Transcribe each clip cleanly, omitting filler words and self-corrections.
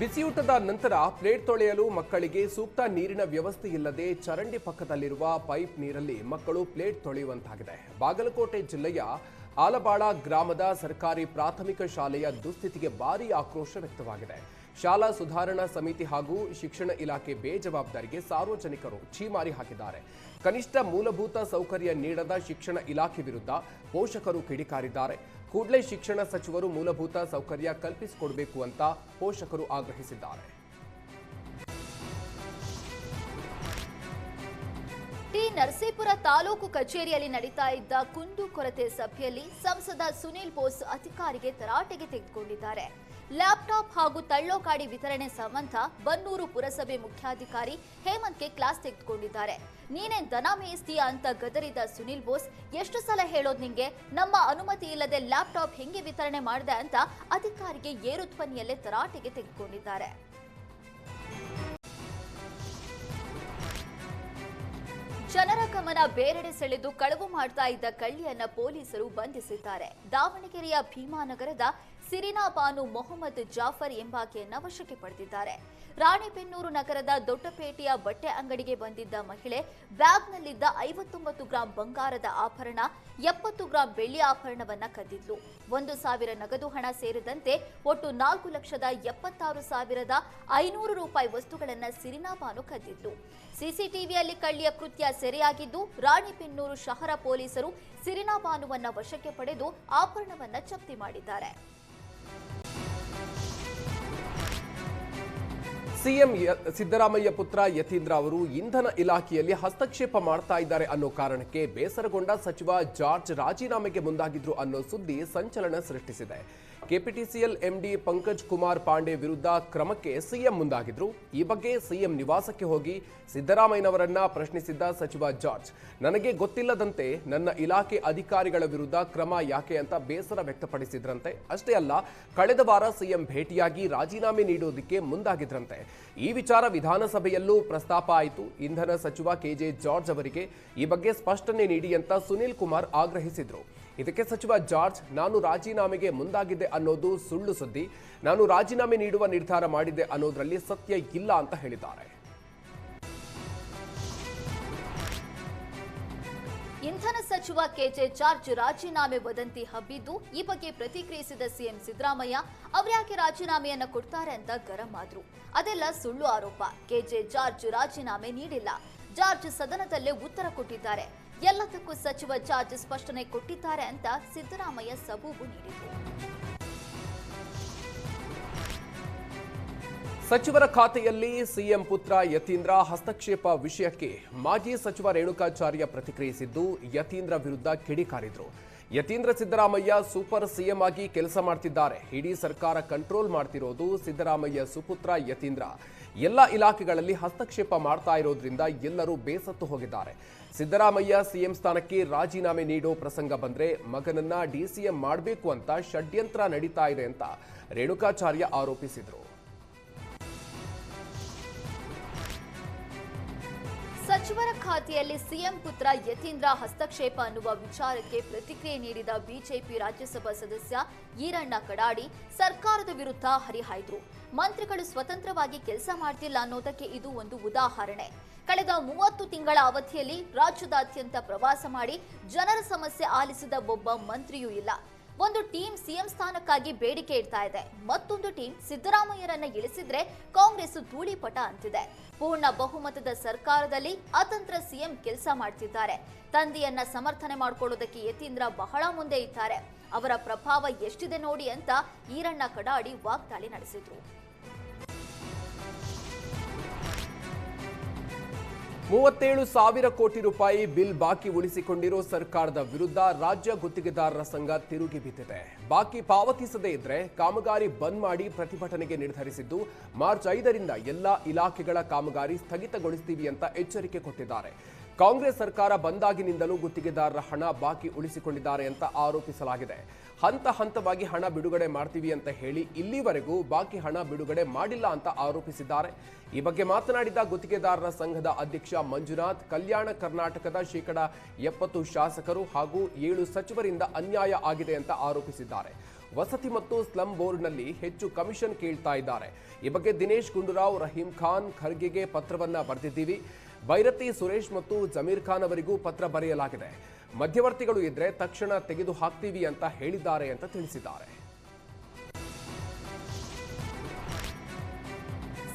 ಬಿಸಿಯೂಟದ ನಂತರ ಪ್ಲೇಟ್ ತೊಳೆಯಲು ಮಕ್ಕಳಿಗೆ ಸೂಕ್ತ ನೀರಿನ ವ್ಯವಸ್ಥೆ ಇಲ್ಲದೆ ಚರಂಡಿ ಪಕ್ಕದಲ್ಲಿರುವ ಪೈಪ್ ನೀರಲ್ಲಿ ಮಕ್ಕಳು ಪ್ಲೇಟ್ ತೊಳೆಯುವಂತಾಗಿದೆ. ಬಾಗಲಕೋಟೆ ಜಿಲ್ಲೆಯ ಆಲಬಾಳ ಗ್ರಾಮದ ಸರ್ಕಾರಿ ಪ್ರಾಥಮಿಕ ಶಾಲೆಯ ದುಸ್ಥಿತಿಗೆ ಭಾರೀ ಆಕ್ರೋಶ ವ್ಯಕ್ತವಾಗಿದೆ. ಶಾಲಾ ಸುಧಾರಣಾ ಸಮಿತಿ ಹಾಗೂ ಶಿಕ್ಷಣ ಇಲಾಖೆ ಬೇಜವಾಬ್ದಾರಿಗೆ ಸಾರ್ವಜನಿಕರು ಛೀಮಾರಿ ಹಾಕಿದ್ದಾರೆ. ಕನಿಷ್ಠ ಮೂಲಭೂತ ಸೌಕರ್ಯ ನೀಡದ ಶಿಕ್ಷಣ ಇಲಾಖೆ ವಿರುದ್ಧ ಪೋಷಕರು ಕಿಡಿಕಾರಿದ್ದಾರೆ. ಕೂಡಲೇ ಶಿಕ್ಷಣ ಸಚಿವರು ಮೂಲಭೂತ ಸೌಕರ್ಯ ಕಲ್ಪಿಸಿಕೊಡಬೇಕು ಅಂತ ಪೋಷಕರು ಆಗ್ರಹಿಸಿದ್ದಾರೆ. ಟಿ ನರಸೀಪುರ ತಾಲೂಕು ಕಚೇರಿಯಲ್ಲಿ ನಡೀತಾ ಇದ್ದ ಕುಂದುಕೊರತೆ ಸಭೆಯಲ್ಲಿ ಸಂಸದ ಸುನೀಲ್ ಬೋಸ್ ಅಧಿಕಾರಿಗೆ ತರಾಟೆಗೆ ತೆಗೆದುಕೊಂಡಿದ್ದಾರೆ. ಲ್ಯಾಪ್ಟಾಪ್ ಹಾಗೂ ತಳ್ಳೋಕಾಡಿ ವಿತರಣೆ ಸಂಬಂಧ ಬನ್ನೂರು ಪುರಸಭೆ ಮುಖ್ಯಾಧಿಕಾರಿ ಹೇಮಂತ್ಗೆ ಕ್ಲಾಸ್ ತೆಗೆದುಕೊಂಡಿದ್ದಾರೆ. ನೀನೇ ದನ ಮೇಯಿಸ್ತೀಯಾ ಅಂತ ಗದರಿದ ಸುನೀಲ್ ಬೋಸ್, ಎಷ್ಟು ಸಲ ಹೇಳೋದು ನಿಂಗೆ, ನಮ್ಮ ಅನುಮತಿ ಇಲ್ಲದೆ ಲ್ಯಾಪ್ಟಾಪ್ ಹೆಂಗೆ ವಿತರಣೆ ಮಾಡಿದೆ ಅಂತ ಅಧಿಕಾರಿಗೆ ಏರು ಧ್ವನಿಯಲ್ಲೇ ತರಾಟೆಗೆ ತೆಗೆದುಕೊಂಡಿದ್ದಾರೆ. ಜನರ ಗಮನ ಬೇರೆಡೆ ಸೆಳೆದು ಕಳವು ಮಾಡ್ತಾ ಇದ್ದ ಕಳ್ಳಿಯನ್ನ ಪೊಲೀಸರು ಬಂಧಿಸಿದ್ದಾರೆ. ದಾವಣಗೆರೆಯ ಭೀಮಾನಗರದ ಸಿರಿನಾ ಬಾನು ಮೊಹಮ್ಮದ್ ಜಾಫರ್ ಎಂಬಾಕೆಯನ್ನ ವಶಕ್ಕೆ ಪಡೆದಿದ್ದಾರೆ. ರಾಣಿಬೆನ್ನೂರು ನಗರದ ದೊಡ್ಡಪೇಟೆಯ ಬಟ್ಟೆ ಅಂಗಡಿಗೆ ಬಂದಿದ್ದ ಮಹಿಳೆ ಬ್ಯಾಗ್ನಲ್ಲಿದ್ದ 59 ಗ್ರಾಂ ಬಂಗಾರದ ಆಭರಣ, 70 ಗ್ರಾಂ ಬೆಳ್ಳಿ ಆಭರಣವನ್ನ ಕದ್ದಿದ್ಲು. 1,000 ನಗದು ಹಣ ಸೇರಿದಂತೆ ಒಟ್ಟು 4,76,500 ರೂಪಾಯಿ ವಸ್ತುಗಳನ್ನ ಸಿರಿನಾ ಬಾನು ಕದ್ದಿದ್ಲು. ಸಿಸಿಟಿವಿಯಲ್ಲಿ ಕಳ್ಳಿಯ ಕೃತ್ಯ ಸೆರೆಯಾಗಿದ್ದು ರಾಣಿಬೆನ್ನೂರು ಶಹರ ಪೊಲೀಸರು ಸಿರಿನಾ ಬಾನುವನ್ನ ವಶಕ್ಕೆ ಪಡೆದು ಆಭರಣವನ್ನ ಜಪ್ತಿ ಮಾಡಿದ್ದಾರೆ. ಸಿಎಂ ಸಿದ್ದರಾಮಯ್ಯ ಪುತ್ರ ಯತೀಂದ್ರ ಅವರು ಇಂಧನ ಇಲಾಖೆಯಲ್ಲಿ ಹಸ್ತಕ್ಷೇಪ ಮಾಡ್ತಾ ಇದ್ದಾರೆ ಅನ್ನೋ ಕಾರಣಕ್ಕೆ ಬೇಸರಗೊಂಡ ಸಚಿವ ಜಾರ್ಜ್ ರಾಜೀನಾಮೆಗೆ ಮುಂದಾಗಿದ್ರು ಅನ್ನೋ ಸುದ್ದಿ ಸಂಚಲನ ಸೃಷ್ಟಿಸಿದೆ. ಕೆಪಿಟಿಸಿಎಲ್ ಎಂಡಿ ಪಂಕಜ್ ಕುಮಾರ್ ಪಾಂಡೆ ವಿರುದ್ಧ ಕ್ರಮಕ್ಕೆ ಸಿಎಂ ಮುಂದಾಗಿದ್ರು. ಈ ಬಗ್ಗೆ ಸಿಎಂ ನಿವಾಸಕ್ಕೆ ಹೋಗಿ ಸಿದ್ದರಾಮಯ್ಯನವರನ್ನ ಪ್ರಶ್ನಿಸಿದ್ದ ಸಚಿವ ಜಾರ್ಜ್, ನನಗೆ ಗೊತ್ತಿಲ್ಲದಂತೆ ನನ್ನ ಇಲಾಖೆ ಅಧಿಕಾರಿಗಳ ವಿರುದ್ಧ ಕ್ರಮ ಯಾಕೆ ಅಂತ ಬೇಸರ ವ್ಯಕ್ತಪಡಿಸಿದ್ರಂತೆ. ಅಷ್ಟೇ ಅಲ್ಲ, ಕಳೆದ ವಾರ ಸಿಎಂ ಭೇಟಿಯಾಗಿ ರಾಜೀನಾಮೆ ನೀಡೋದಕ್ಕೆ ಮುಂದಾಗಿದ್ರಂತೆ. ಈ ವಿಚಾರ ವಿಧಾನಸಭೆಯಲ್ಲೂ ಪ್ರಸ್ತಾಪ ಆಯಿತು. ಇಂಧನ ಸಚಿವ ಕೆಜೆ ಜಾರ್ಜ್ ಅವರಿಗೆ ಈ ಬಗ್ಗೆ ಸ್ಪಷ್ಟನೆ ನೀಡಿ ಅಂತ ಸುನೀಲ್ ಕುಮಾರ್ ಆಗ್ರಹಿಸಿದ್ರು. ಇದಕ್ಕೆ ಸಚಿವ ಜಾರ್ಜ್, ನಾನು ರಾಜೀನಾಮೆಗೆ ಮುಂದಾಗಿದ್ದೆ ಅನ್ನೋದು ಸುಳ್ಳು ಸುದ್ದಿ, ನಾನು ರಾಜೀನಾಮೆ ನೀಡುವ ನಿರ್ಧಾರ ಮಾಡಿದ್ದೆ ಅನ್ನೋದ್ರಲ್ಲಿ ಸತ್ಯ ಇಲ್ಲ ಅಂತ ಹೇಳಿದ್ದಾರೆ. ಇಂಧನ ಸಚಿವ ಕೆಜೆ ಜಾರ್ಜ್ ರಾಜೀನಾಮೆ ವದಂತಿ ಹಬ್ಬಿದ್ದು, ಈ ಬಗ್ಗೆ ಪ್ರತಿಕ್ರಿಯಿಸಿದ ಸಿಎಂ ಸಿದ್ದರಾಮಯ್ಯ, ಅವರ್ಯಾಕೆ ರಾಜೀನಾಮೆಯನ್ನ ಕೊಡ್ತಾರೆ ಅಂತ ಗರಂ ಆದ್ರು. ಅದೆಲ್ಲ ಸುಳ್ಳು ಆರೋಪ. ಕೆಜೆ ಜಾರ್ಜ್ ರಾಜೀನಾಮೆ ನೀಡಿಲ್ಲ. ಜಾರ್ಜ್ ಸದನದಲ್ಲೇ ಉತ್ತರ ಕೊಟ್ಟಿದ್ದಾರೆ. ಎಲ್ಲದಕ್ಕೂ ಸಚಿವ ಜಾರ್ಜ್ ಸ್ಪಷ್ಟನೆ ಕೊಟ್ಟಿದ್ದಾರೆ ಅಂತ ಸಿದ್ದರಾಮಯ್ಯ ಸಬೂಬು ನೀಡಿದರು. ಸಚಿವರ ಖಾತೆಯಲ್ಲಿ ಸಿಎಂ ಪುತ್ರ ಯತೀಂದ್ರ ಹಸ್ತಕ್ಷೇಪ ವಿಷಯಕ್ಕೆ ಮಾಜಿ ಸಚಿವ ರೇಣುಕಾಚಾರ್ಯ ಪ್ರತಿಕ್ರಿಯಿಸಿದ್ದು, ಯತೀಂದ್ರ ವಿರುದ್ಧ ಕಿಡಿಕಾರಿದ್ರು. ಯತೀಂದ್ರ ಸಿದ್ದರಾಮಯ್ಯ ಸೂಪರ್ ಸಿಎಂ ಆಗಿ ಕೆಲಸ ಮಾಡ್ತಿದ್ದಾರೆ. ಇಡೀ ಸರ್ಕಾರ ಕಂಟ್ರೋಲ್ ಮಾಡ್ತಿರೋದು ಸಿದ್ದರಾಮಯ್ಯ ಸುಪುತ್ರ ಯತೀಂದ್ರ. ಎಲ್ಲ ಇಲಾಖೆಗಳಲ್ಲಿ ಹಸ್ತಕ್ಷೇಪ ಮಾಡ್ತಾ ಇರೋದ್ರಿಂದ ಎಲ್ಲರೂ ಬೇಸತ್ತು ಹೋಗಿದ್ದಾರೆ. ಸಿದ್ದರಾಮಯ್ಯ ಸಿಎಂ ಸ್ಥಾನಕ್ಕೆ ರಾಜೀನಾಮೆ ನೀಡೋ ಪ್ರಸಂಗ ಬಂದ್ರೆ ಮಗನನ್ನ ಡಿಸಿಎಂ ಮಾಡಬೇಕು ಅಂತ ಷಡ್ಯಂತ್ರ ನಡೀತಾ ಇದೆ ಅಂತ ರೇಣುಕಾಚಾರ್ಯ ಆರೋಪಿಸಿದ್ರು. ಸಚಿವರ ಖಾತೆಯಲ್ಲಿ ಸಿಎಂ ಪುತ್ರ ಯತೀಂದ್ರ ಹಸ್ತಕ್ಷೇಪ ಅನ್ನುವ ವಿಚಾರಕ್ಕೆ ಪ್ರತಿಕ್ರಿಯೆ ನೀಡಿದ ಬಿಜೆಪಿ ರಾಜ್ಯಸಭಾ ಸದಸ್ಯ ಈರಣ್ಣ ಕಡಾಡಿ ಸರ್ಕಾರದ ವಿರುದ್ಧ ಹರಿಹಾಯ್ದ್ರು. ಮಂತ್ರಿಗಳು ಸ್ವತಂತ್ರವಾಗಿ ಕೆಲಸ ಮಾಡ್ತಿಲ್ಲ ಅನ್ನೋದಕ್ಕೆ ಇದು ಒಂದು ಉದಾಹರಣೆ. ಕಳೆದ 30 ತಿಂಗಳ ಅವಧಿಯಲ್ಲಿ ರಾಜ್ಯದಾದ್ಯಂತ ಪ್ರವಾಸ ಮಾಡಿ ಜನರ ಸಮಸ್ಯೆ ಆಲಿಸಿದ ಒಬ್ಬ ಮಂತ್ರಿಯೂ ಇಲ್ಲ. ಒಂದು ಟೀಮ್ ಸಿಎಂ ಸ್ಥಾನಕ್ಕಾಗಿ ಬೇಡಿಕೆ ಇಡ್ತಾ ಇದೆ, ಮತ್ತೊಂದು ಟೀಮ್ ಸಿದ್ದರಾಮಯ್ಯರನ್ನ ಇಳಿಸಿದ್ರೆ ಕಾಂಗ್ರೆಸ್ ಧೂಳಿಪಟ ಅಂತಿದೆ. ಪೂರ್ಣ ಬಹುಮತದ ಸರ್ಕಾರದಲ್ಲಿ ಅತಂತ್ರ ಸಿಎಂ ಕೆಲಸ ಮಾಡ್ತಿದ್ದಾರೆ. ತಂದೆಯನ್ನ ಸಮರ್ಥನೆ ಮಾಡ್ಕೊಳ್ಳೋದಕ್ಕೆ ಯತೀಂದ್ರ ಬಹಳ ಮುಂದೆ ಇದ್ದಾರೆ. ಅವರ ಪ್ರಭಾವ ಎಷ್ಟಿದೆ ನೋಡಿ ಅಂತ ಈರಣ್ಣ ಕಡಾಡಿ ವಾಗ್ದಾಳಿ ನಡೆಸಿದ್ರು. 37,000 ಕೋಟಿ ರೂಪಾಯಿ ಬಿಲ್ ಬಾಕಿ ಉಳಿಸಿಕೊಂಡಿರೋ ಸರ್ಕಾರದ ವಿರುದ್ಧ ರಾಜ್ಯ ಗುತ್ತಿಗೆದಾರರ ಸಂಘ ತಿರುಗಿ ಬಿದ್ದಿದೆ. ಬಾಕಿ ಪಾವತಿಸದೇ ಇದ್ರೆ ಕಾಮಗಾರಿ ಬಂದ್ ಮಾಡಿ ಪ್ರತಿಭಟನೆಗೆ ನಿರ್ಧರಿಸಿದ್ದು, ಮಾರ್ಚ್ 5ರಿಂದ ಎಲ್ಲಾ ಇಲಾಖೆಗಳ ಕಾಮಗಾರಿ ಸ್ಥಗಿತಗೊಳಿಸ್ತೀವಿ ಅಂತ ಎಚ್ಚರಿಕೆ ಕೊಟ್ಟಿದ್ದಾರೆ. ಕಾಂಗ್ರೆಸ್ ಸರ್ಕಾರ ಬಂದಾಗಿನಿಂದಲೂ ಗುತ್ತಿಗೆದಾರರ ಹಣ ಬಾಕಿ ಉಳಿಸಿಕೊಂಡಿದ್ದಾರೆ ಅಂತ ಆರೋಪಿಸಲಾಗಿದೆ. ಹಂತ ಹಂತವಾಗಿ ಹಣ ಬಿಡುಗಡೆ ಮಾಡ್ತೀವಿ ಅಂತ ಹೇಳಿ ಇಲ್ಲಿವರೆಗೂ ಬಾಕಿ ಹಣ ಬಿಡುಗಡೆ ಮಾಡಿಲ್ಲ ಅಂತ ಆರೋಪಿಸಿದ್ದಾರೆ. ಈ ಬಗ್ಗೆ ಮಾತನಾಡಿದ ಗುತ್ತಿಗೆದಾರರ ಸಂಘದ ಅಧ್ಯಕ್ಷ ಮಂಜುನಾಥ್, ಕಲ್ಯಾಣ ಕರ್ನಾಟಕದ 70% ಶಾಸಕರು ಹಾಗೂ 7 ಸಚಿವರಿಂದ ಅನ್ಯಾಯ ಆಗಿದೆ ಅಂತ ಆರೋಪಿಸಿದ್ದಾರೆ. ವಸತಿ ಮತ್ತು ಸ್ಲಂ ಬೋರ್ಡ್ನಲ್ಲಿ ಹೆಚ್ಚು ಕಮಿಷನ್ ಕೇಳ್ತಾ ಇದ್ದಾರೆ. ಈ ಬಗ್ಗೆ ದಿನೇಶ್ ಗುಂಡೂರಾವ್, ರಹೀಂ ಖಾನ್, ಖರ್ಗೆಗೆ ಪತ್ರವನ್ನ ಬರೆದಿದ್ದೀವಿ. ಬೈರತಿ ಸುರೇಶ್ ಮತ್ತು ಜಮೀರ್ ಖಾನ್ ಅವರಿಗೂ ಪತ್ರ ಬರೆಯಲಾಗಿದೆ. ಮಧ್ಯವರ್ತಿಗಳು ಇದ್ರೆ ತಕ್ಷಣ ತೆಗೆದು ಹಾಕ್ತೀವಿ ಅಂತ ಹೇಳಿದ್ದಾರೆ ಅಂತ ತಿಳಿಸಿದ್ದಾರೆ.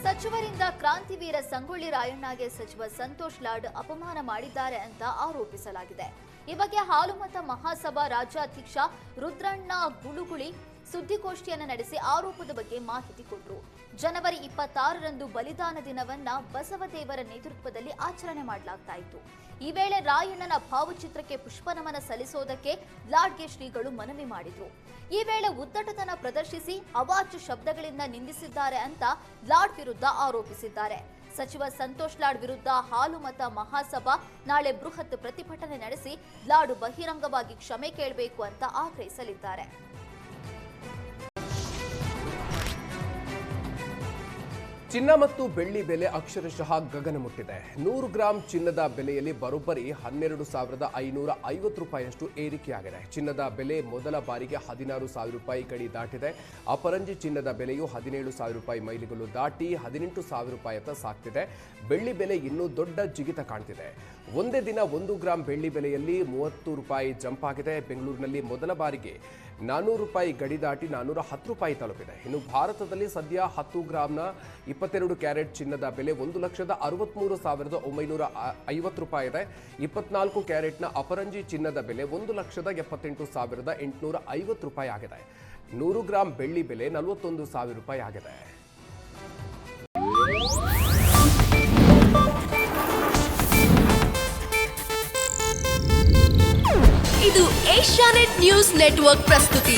ಸಚಿವರಿಂದ ಕ್ರಾಂತಿವೀರ ಸಂಗೊಳ್ಳಿ ರಾಯಣ್ಣಗೆ ಸಚಿವ ಸಂತೋಷ್ ಲಾಡ್ ಅಪಮಾನ ಮಾಡಿದ್ದಾರೆ ಅಂತ ಆರೋಪಿಸಲಾಗಿದೆ. ಈ ಬಗ್ಗೆ ಹಾಲುಮತ ಮಹಾಸಭಾ ರಾಜ್ಯಾಧ್ಯಕ್ಷ ರುದ್ರಣ್ಣ ಗುಳುಗುಳಿ ಸುದ್ದಿಗೋಷ್ಠಿಯನ್ನು ನಡೆಸಿ ಆರೋಪದ ಬಗ್ಗೆ ಮಾಹಿತಿ ಕೊಟ್ಟರು. ಜನವರಿ 26ರಂದು ಬಲಿದಾನ ದಿನವನ್ನ ಬಸವದೇವರ ನೇತೃತ್ವದಲ್ಲಿ ಆಚರಣೆ ಮಾಡಲಾಗ್ತಾ ಇತ್ತು. ಈ ವೇಳೆ ರಾಯಣ್ಣನ ಭಾವಚಿತ್ರಕ್ಕೆ ಪುಷ್ಪನಮನ ಸಲ್ಲಿಸೋದಕ್ಕೆ ಲಾಡ್ಗೆ ಶ್ರೀಗಳು ಮನವಿ ಮಾಡಿದ್ರು. ಈ ವೇಳೆ ಉದ್ದಟತನ ಪ್ರದರ್ಶಿಸಿ ಅವಾಚ್ಯ ಶಬ್ದಗಳಿಂದ ನಿಂದಿಸಿದ್ದಾರೆ ಅಂತ ಲಾಡ್ ವಿರುದ್ಧ ಆರೋಪಿಸಿದ್ದಾರೆ. ಸಚಿವ ಸಂತೋಷ್ ಲಾಡ್ ವಿರುದ್ಧ ಹಾಲುಮತ ಮಹಾಸಭಾ ನಾಳೆ ಬೃಹತ್ ಪ್ರತಿಭಟನೆ ನಡೆಸಿ ಲಾಡ್ ಬಹಿರಂಗವಾಗಿ ಕ್ಷಮೆ ಕೇಳಬೇಕು ಅಂತ ಆಗ್ರಹಿಸಲಿದ್ದಾರೆ. ಚಿನ್ನ ಮತ್ತು ಬೆಳ್ಳಿ ಬೆಲೆ ಅಕ್ಷರಶಃ ಗಗನ ಮುಟ್ಟಿದೆ. 100 ಗ್ರಾಂ ಚಿನ್ನದ ಬೆಲೆಯಲ್ಲಿ ಬರೋಬ್ಬರಿ 12,550 ರೂಪಾಯಿಯಷ್ಟು ಏರಿಕೆಯಾಗಿದೆ. ಚಿನ್ನದ ಬೆಲೆ ಮೊದಲ ಬಾರಿಗೆ 16,000 ರೂಪಾಯಿ ಗಡಿ ದಾಟಿದೆ. ಅಪರಂಜಿ ಚಿನ್ನದ ಬೆಲೆಯು 17,000 ರೂಪಾಯಿ ಮೈಲಿಗಲ್ಲು ದಾಟಿ 18,000 ರೂಪಾಯಿಯತ್ತ ಸಾಗ್ತಿದೆ. ಬೆಳ್ಳಿ ಬೆಲೆ ಇನ್ನೂ ದೊಡ್ಡ ಜಿಗಿತ ಕಾಣ್ತಿದೆ. ಒಂದೇ ದಿನ 1 ಗ್ರಾಂ ಬೆಳ್ಳಿ ಬೆಲೆಯಲ್ಲಿ 30 ರೂಪಾಯಿ ಜಂಪ್ ಆಗಿದೆ. ಬೆಂಗಳೂರಿನಲ್ಲಿ ಮೊದಲ ಬಾರಿಗೆ 400 ರೂಪಾಯಿ ಗಡಿ ದಾಟಿ 410 ರೂಪಾಯಿ ತಲುಪಿದೆ. ಇನ್ನು ಭಾರತದಲ್ಲಿ ಸದ್ಯ 10 ಗ್ರಾಂನ 22 ಕ್ಯಾರೆಟ್ ಚಿನ್ನದ ಬೆಲೆ 1,63,950 ರೂಪಾಯಿ ಇದೆ. 24 ಕ್ಯಾರೆಟ್ನ ಅಪರಂಜಿ ಚಿನ್ನದ ಬೆಲೆ 1,78,850 ರೂಪಾಯಿ ಆಗಿದೆ. 100 ಗ್ರಾಂ ಬೆಳ್ಳಿ ಬೆಲೆ 41,000 ರೂಪಾಯಿ ಆಗಿದೆ. ಇದು ಏಷ್ಯಾನೆಟ್ ನ್ಯೂಸ್ ನೆಟ್ವರ್ಕ್ ಪ್ರಸ್ತುತಿ.